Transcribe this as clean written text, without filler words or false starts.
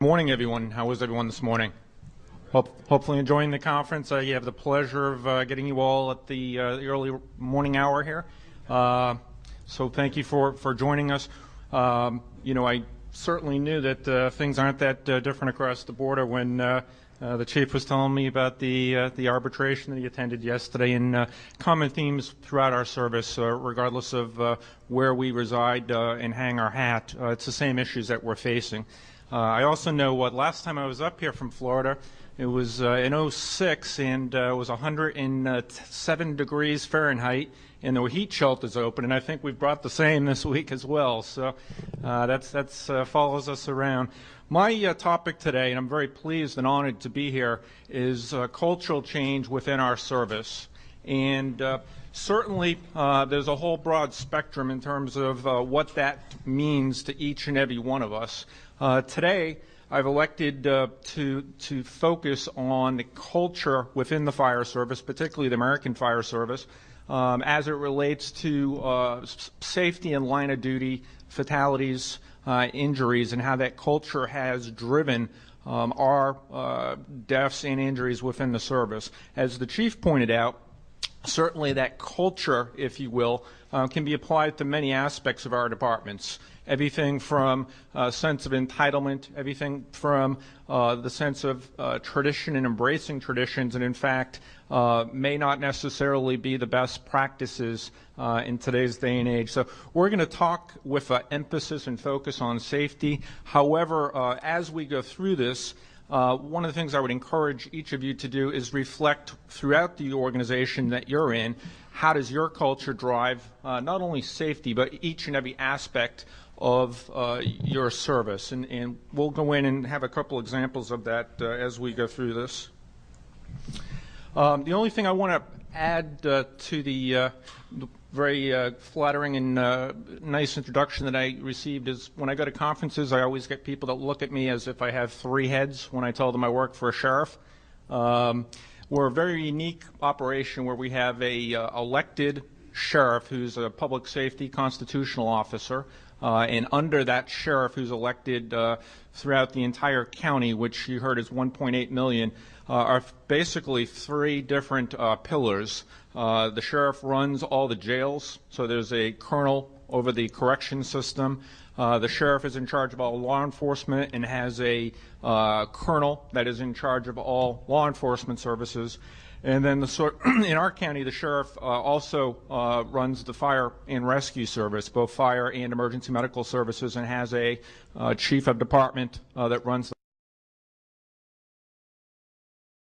Morning, everyone. How was everyone this morning? Hopefully enjoying the conference. You have the pleasure of getting you all at the early morning hour here. So thank you for joining us. I certainly knew that things aren't that different across the border when the chief was telling me about the arbitration that he attended yesterday, and common themes throughout our service, regardless of where we reside and hang our hat. It's the same issues that we're facing. I also know last time I was up here from Florida, it was in '06, and it was 107 degrees Fahrenheit, and there were heat shelters open, and I think we've brought the same this week as well. So that's follows us around. My topic today, and I'm very pleased and honored to be here, is cultural change within our service. And certainly there's a whole broad spectrum in terms of what that means to each and every one of us. Today, I've elected to focus on the culture within the fire service, particularly the American Fire Service, as it relates to safety and line of duty, fatalities, injuries, and how that culture has driven our deaths and injuries within the service. As the chief pointed out, certainly that culture, if you will, can be applied to many aspects of our departments. Everything from a sense of entitlement, everything from the sense of tradition and embracing traditions, and in fact may not necessarily be the best practices in today's day and age. So we're going to talk with emphasis and focus on safety. However, as we go through this, one of the things I would encourage each of you to do is reflect throughout the organization that you're in. How does your culture drive not only safety, but each and every aspect of your service? And we'll go in and have a couple examples of that as we go through this. The only thing I want to add to the very flattering and nice introduction that I received is when I go to conferences, I always get people that look at me as if I have three heads when I tell them I work for a sheriff. We're a very unique operation where we have a elected sheriff who's a public safety constitutional officer, and under that sheriff who's elected throughout the entire county, which you heard is 1.8 million, are basically three different pillars. The sheriff runs all the jails, so there's a colonel over the correction system. The sheriff is in charge of all law enforcement and has a colonel that is in charge of all law enforcement services. And then in our county, the sheriff also runs the fire and rescue service, both fire and emergency medical services, and has a chief of department that runs